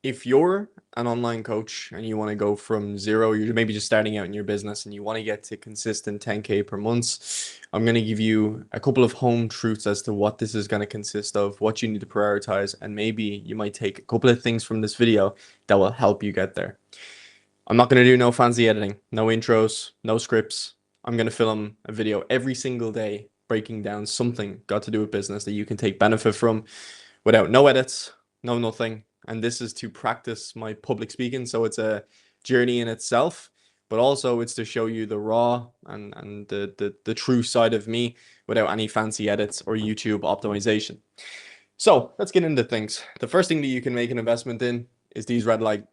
If you're an online coach and you want to go from zero, you're maybe just starting out in your business and you want to get to consistent 10K per month, I'm going to give you a couple of home truths as to what this is going to consist of, what you need to prioritize, and maybe you might take a couple of things from this video that will help you get there. I'm not going to do no fancy editing, no intros, no scripts. I'm going to film a video every single day breaking down something got to do with business that you can take benefit from without no edits, no nothing. And this is to practice my public speaking. So it's a journey in itself, but also it's to show you the raw and the true side of me without any fancy edits or YouTube optimization. So let's get into things. The first thing that you can make an investment in is these red light,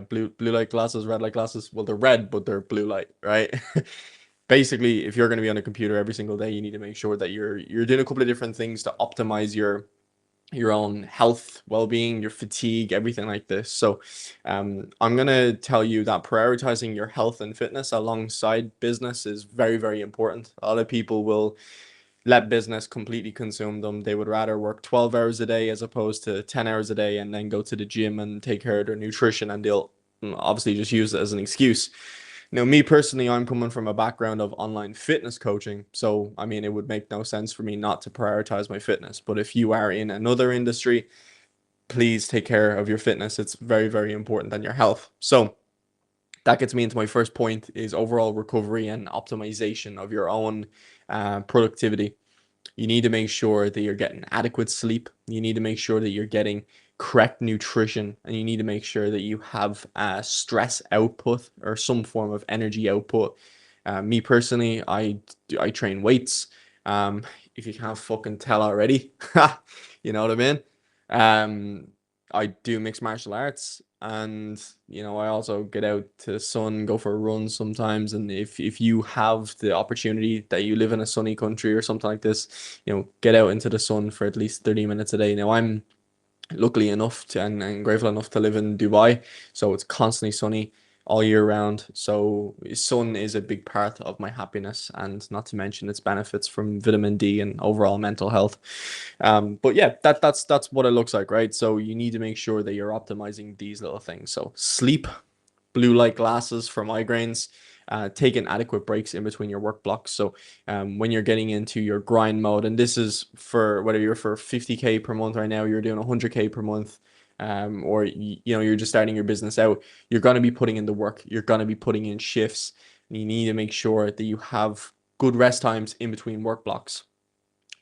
blue light glasses, red light glasses. Well, they're red, but they're blue light, right? Basically, if you're going to be on a computer every single day, you need to make sure that you're doing a couple of different things to optimize your own health, well-being, your fatigue, everything like this. So I'm going to tell you that prioritizing your health and fitness alongside business is very, very important. A lot of people will let business completely consume them. They would rather work 12 hours a day as opposed to 10 hours a day and then go to the gym and take care of their nutrition, and they'll obviously just use it as an excuse. Now, me personally, I'm coming from a background of online fitness coaching. So, I mean, it would make no sense for me not to prioritize my fitness. But if you are in another industry, please take care of your fitness. It's very, very important than your health. So, that gets me into my first point is overall recovery and optimization of your own productivity. You need to make sure that you're getting adequate sleep. You need to make sure that you're getting correct nutrition, and you need to make sure that you have stress output or some form of energy output. Me personally, I train weights. If you can't fucking tell already, you know what I mean. Um, I do mixed martial arts, and I also get out to the sun, go for a run sometimes. And if you have the opportunity that you live in a sunny country or something like this, get out into the sun for at least 30 minutes a day. Now I'm luckily enough to and grateful enough to live in Dubai, so it's constantly sunny all year round. So sun is a big part of my happiness, and not to mention its benefits from vitamin D and overall mental health. But yeah, that's what it looks like, right? So you need to make sure that you're optimizing these little things. So sleep, blue light glasses for migraines, taking adequate breaks in between your work blocks. So when you're getting into your grind mode, and this is for whether you're for 50K per month right now, you're doing 100K per month, or you're just starting your business out, you're going to be putting in the work. You're going to be putting in shifts. And you need to make sure that you have good rest times in between work blocks.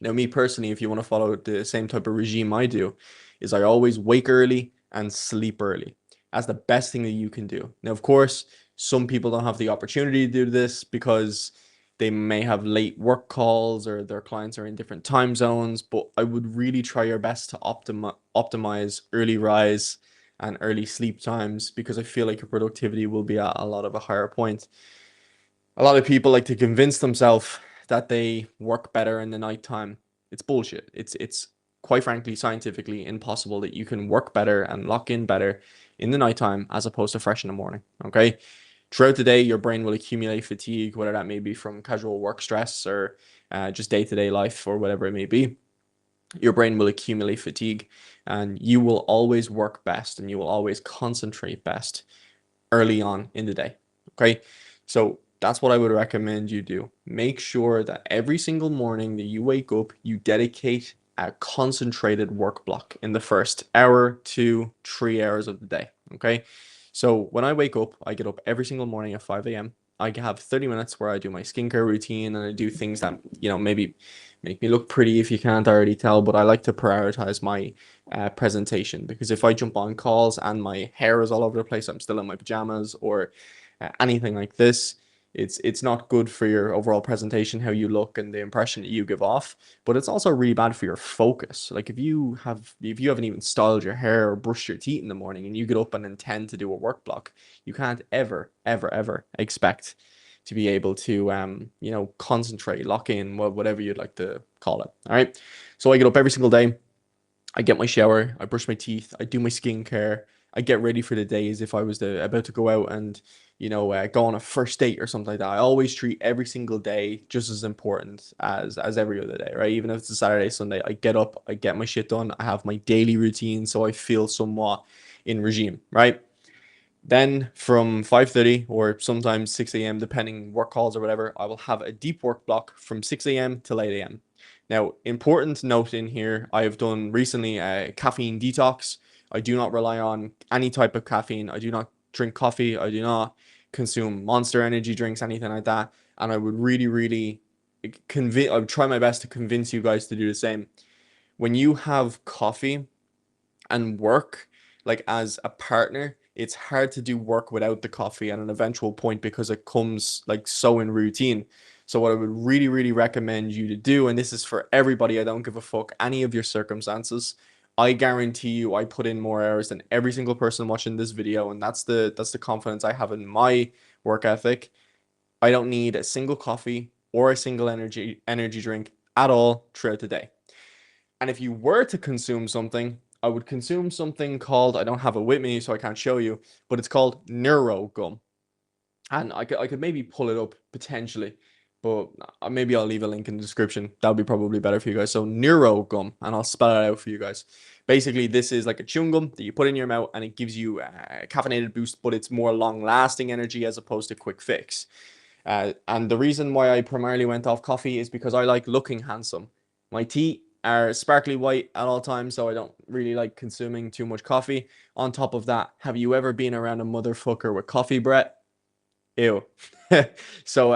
Now, me personally, if you want to follow the same type of regime I do, is I always wake early and sleep early. That's the best thing that you can do. Now, of course, some people don't have the opportunity to do this because they may have late work calls or their clients are in different time zones, but I would really try your best to optimize early rise and early sleep times, because I feel like your productivity will be at a lot of a higher point. A lot of people like to convince themselves that they work better in the nighttime. It's bullshit. It's quite frankly scientifically impossible that you can work better and lock in better in the nighttime as opposed to fresh in the morning. Okay. Throughout the day, your brain will accumulate fatigue, whether that may be from casual work stress or just day-to-day life or whatever it may be. Your brain will accumulate fatigue, and you will always work best and you will always concentrate best early on in the day. Okay. So that's what I would recommend you do. Make sure that every single morning that you wake up, you dedicate a concentrated work block in the first hour to 3 hours of the day. Okay. So when I wake up, I get up every single morning at 5 a.m. I have 30 minutes where I do my skincare routine and I do things that, maybe make me look pretty if you can't already tell, but I like to prioritize my presentation, because if I jump on calls and my hair is all over the place, I'm still in my pajamas or anything like this, it's not good for your overall presentation, how you look and the impression that you give off. But it's also really bad for your focus. Like if you haven't even styled your hair or brushed your teeth in the morning and you get up and intend to do a work block, you can't ever ever ever expect to be able to concentrate, lock in, whatever you'd like to call it. All right. So I get up every single day. I get my shower, I brush my teeth, I do my skincare, I get ready for the day as if I was about to go out and, go on a first date or something like that. I always treat every single day just as important as every other day, right? Even if it's a Saturday, Sunday, I get up, I get my shit done, I have my daily routine, so I feel somewhat in regime, right? Then from 5:30 or sometimes 6 a.m., depending work calls or whatever, I will have a deep work block from 6 a.m. till 8 a.m. Now, important note in here, I have done recently a caffeine detox. I do not rely on any type of caffeine. I do not drink coffee. I do not consume Monster energy drinks, anything like that. And I would really, really I would try my best to convince you guys to do the same. When you have coffee and work like as a partner, it's hard to do work without the coffee at an eventual point because it comes like so in routine. So what I would really, really recommend you to do, and this is for everybody, I don't give a fuck any of your circumstances. I guarantee you I put in more hours than every single person watching this video, and that's the confidence I have in my work ethic. I don't need a single coffee or a single energy drink at all throughout the day. And if you were to consume something, I would consume something called, I don't have it with me, so I can't show you, but it's called Neuro Gum. And I could maybe pull it up potentially, but maybe I'll leave a link in the description. That would be probably better for you guys. So Neuro Gum, and I'll spell it out for you guys. Basically, this is like a chewing gum that you put in your mouth and it gives you a caffeinated boost, but it's more long lasting energy as opposed to quick fix. And the reason why I primarily went off coffee is because I like looking handsome. My teeth are sparkly white at all times, so I don't really like consuming too much coffee. On top of that, have you ever been around a motherfucker with coffee breath? Ew. So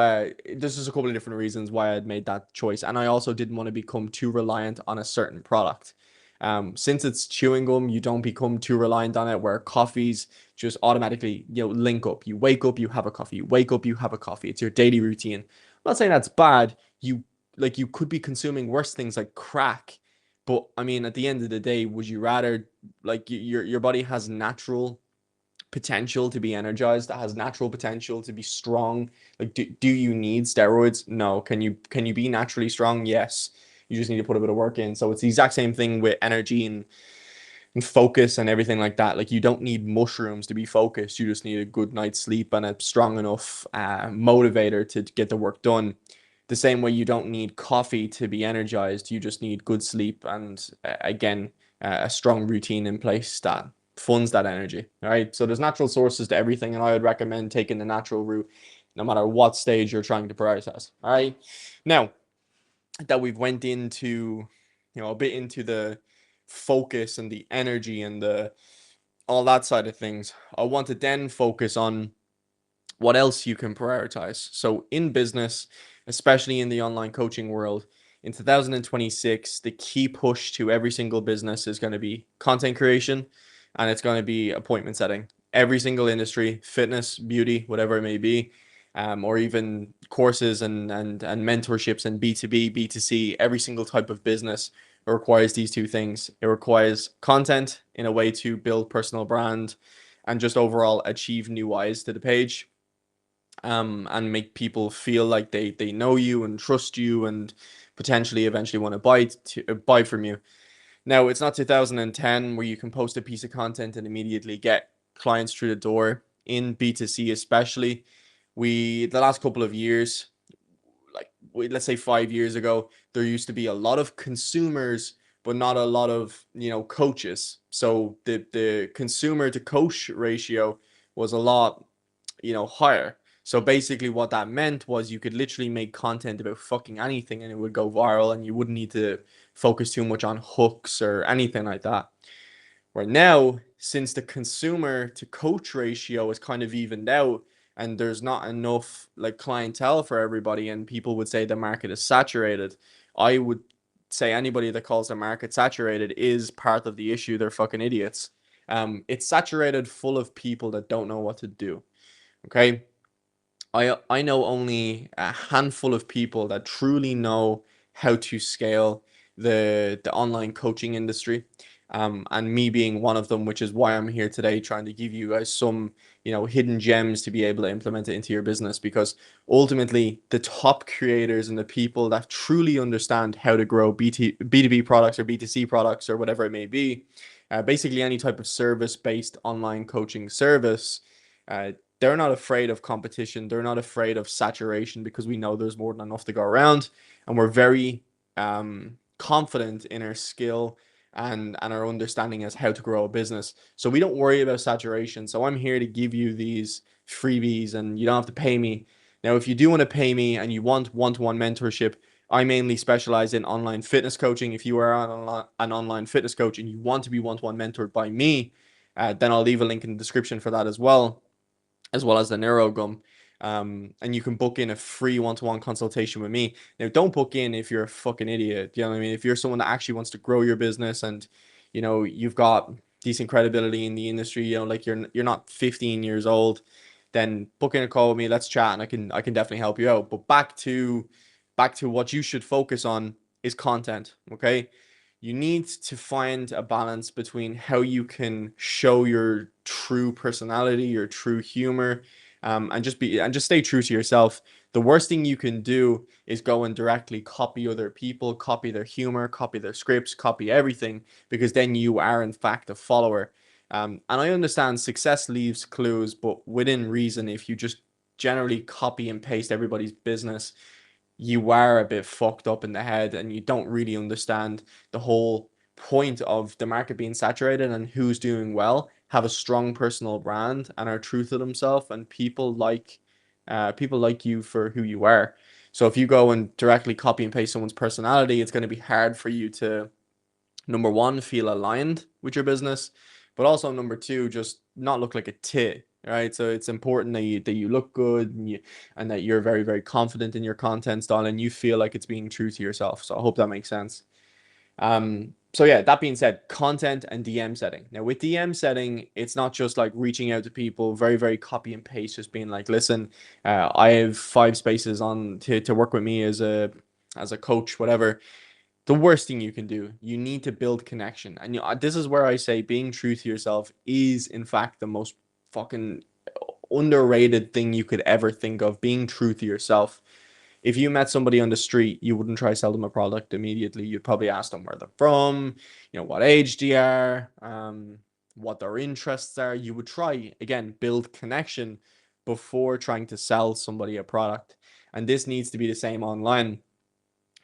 there's just a couple of different reasons why I'd made that choice, and I also didn't want to become too reliant on a certain product. Since it's chewing gum, you don't become too reliant on it. Where coffees just automatically, link up. You wake up, you have a coffee. You wake up, you have a coffee. It's your daily routine. I'm not saying that's bad. You could be consuming worse things like crack, but I mean, at the end of the day, would you rather your body has natural potential to be energized, that has natural potential to be strong? Like, do you need steroids? No. Can you be naturally strong? Yes. You just need to put a bit of work in. So it's the exact same thing with energy and focus and everything like that. Like, you don't need mushrooms to be focused. You just need a good night's sleep and a strong enough motivator to get the work done. The same way you don't need coffee to be energized. You just need good sleep and again, a strong routine in place that funds that energy. All right. So there's natural sources to everything, and I would recommend taking the natural route no matter what stage you're trying to prioritize. All right. Now that we've went into, a bit into the focus and the energy and the all that side of things, I want to then focus on what else you can prioritize. So in business, especially in the online coaching world, in 2026, the key push to every single business is going to be content creation, and it's going to be appointment setting. Every single industry, fitness, beauty, whatever it may be, or even courses and mentorships and B2B, B2C, every single type of business requires these two things. It requires content in a way to build personal brand and just overall achieve new eyes to the page, and make people feel like they know you and trust you and potentially eventually want to buy from you. Now, it's not 2010 where you can post a piece of content and immediately get clients through the door in B2C, especially. The last couple of years, let's say 5 years ago, there used to be a lot of consumers, but not a lot of, coaches. So the consumer to coach ratio was a lot, higher. So basically what that meant was you could literally make content about fucking anything and it would go viral and you wouldn't need to focus too much on hooks or anything like that. Where now, since the consumer to coach ratio is kind of evened out and there's not enough like clientele for everybody, and people would say the market is saturated, I would say anybody that calls the market saturated is part of the issue. They're fucking idiots. It's saturated full of people that don't know what to do. Okay. I know only a handful of people that truly know how to scale the online coaching industry. And me being one of them, which is why I'm here today, trying to give you guys some, hidden gems to be able to implement it into your business. Because ultimately, the top creators and the people that truly understand how to grow B2B products or B2C products or whatever it may be, basically any type of service-based online coaching service, uh, they're not afraid of competition. They're not afraid of saturation because we know there's more than enough to go around, and we're very confident in our skill and our understanding as how to grow a business. So we don't worry about saturation. So I'm here to give you these freebies and you don't have to pay me. Now, if you do want to pay me and you want one-to-one mentorship, I mainly specialize in online fitness coaching. If you are an online fitness coach and you want to be one-to-one mentored by me, then I'll leave a link in the description for that as well as the NeuroGum. And you can book in a free one-to-one consultation with me. Now, don't book in if you're a fucking idiot. You know what I mean? If you're someone that actually wants to grow your business and, you know, you've got decent credibility in the industry, you know, like you're not 15 years old, then book in a call with me. Let's chat, and I can definitely help you out. But back to what you should focus on is content. Okay, you need to find a balance between how you can show your true personality, your true humor, and just stay true to yourself. The worst thing you can do is go and directly copy other people, copy their humor, copy their scripts, copy everything, because then you are in fact a follower. And I understand success leaves clues, but within reason. If you just generally copy and paste everybody's business, you are a bit fucked up in the head and you don't really understand the whole point of the market being saturated and who's doing well, have a strong personal brand and are true to themselves, and people like you for who you are. So if you go and directly copy and paste someone's personality, it's going to be hard for you to, number one, feel aligned with your business, but also number two, just not look like a tit. Right. So it's important that you look good and that you're very, very confident in your content style and you feel like it's being true to yourself. So I hope that makes sense. So yeah, that being said, content and DM setting. Now with DM setting, it's not just like reaching out to people, very, very copy and paste, just being like, listen, I have 5 spaces on to work with me as a coach, whatever. The worst thing you can do, you need to build connection. And this is where I say being true to yourself is in fact the most fucking underrated thing you could ever think of. Being true to yourself. If you met somebody on the street, you wouldn't try to sell them a product immediately. You'd probably ask them where they're from, you know, what age they are, what their interests are. You would try, again, build connection before trying to sell somebody a product. And this needs to be the same online.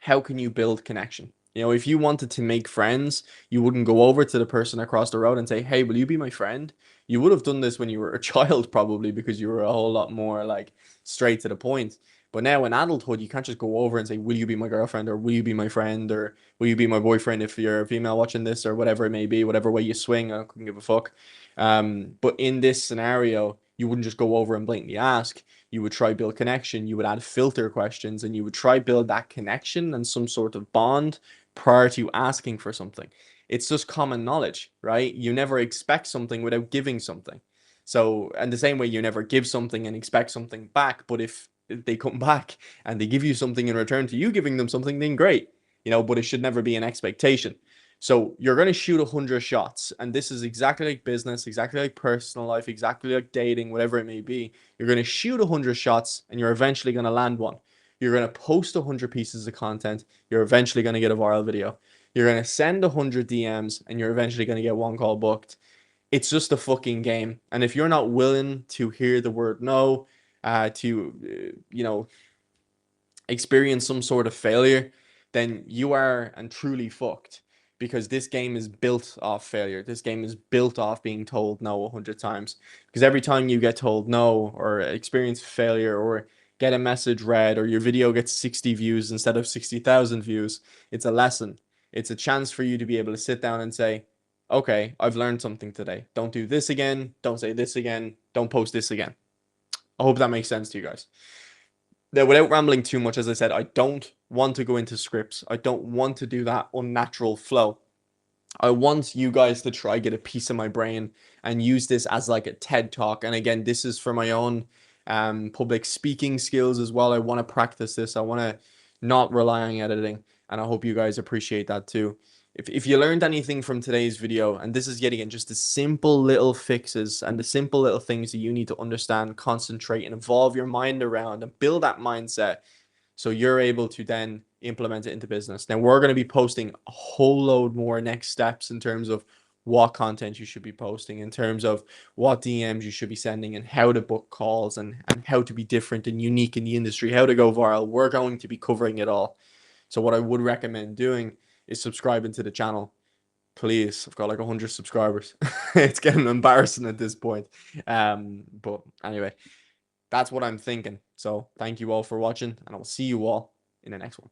How can you build connection? You know, if you wanted to make friends, you wouldn't go over to the person across the road and say, "Hey, will you be my friend?" You would have done this when you were a child, probably, because you were a whole lot more like straight to the point. But now in adulthood, you can't just go over and say, "Will you be my girlfriend?" or "Will you be my friend?" or "Will you be my boyfriend?" if you're a female watching this, or whatever it may be, whatever way you swing, I couldn't give a fuck. But in this scenario, you wouldn't just go over and blatantly ask. You would try build connection, you would add filter questions, and you would try build that connection and some sort of bond prior to asking for something. It's just common knowledge, right? You never expect something without giving something. So, and the same way you never give something and expect something back, but if they come back and they give you something in return to you giving them something, then great, you know, but it should never be an expectation. So you're going to shoot 100 shots, and this is exactly like business, exactly like personal life, exactly like dating, whatever it may be. You're going to shoot 100 shots, and you're eventually going to land one. You're going to post 100 pieces of content. You're eventually going to get a viral video. You're going to send 100 DMs, and you're eventually going to get one call booked. It's just a fucking game. And if you're not willing to hear the word no, you know, experience some sort of failure, then you are and truly fucked, because this game is built off failure. This game is built off being told no 100 times. Because every time you get told no or experience failure or get a message read or your video gets 60 views instead of 60,000 views, it's a lesson. It's a chance for you to be able to sit down and say, okay, I've learned something today. Don't do this again. Don't say this again. Don't post this again. I hope that makes sense to you guys. Now, without rambling too much, as I said, I don't want to go into scripts. I don't want to do that unnatural flow. I want you guys to try get a piece of my brain and use this as like a TED talk. And again, this is for my own public speaking skills as well. I want to practice this. I want to not rely on editing, and I hope you guys appreciate that too. If you learned anything from today's video, and this is yet again just the simple little fixes and the simple little things that you need to understand, concentrate, and evolve your mind around and build that mindset so you're able to then implement it into business. Now, we're going to be posting a whole load more next steps in terms of what content you should be posting, in terms of what DMs you should be sending, and how to book calls, and how to be different and unique in the industry, how to go viral. We're going to be covering it all. So what I would recommend doing is subscribing to the channel. Please, I've got like 100 subscribers. It's getting embarrassing at this point. But anyway, that's what I'm thinking. So thank you all for watching, and I will see you all in the next one.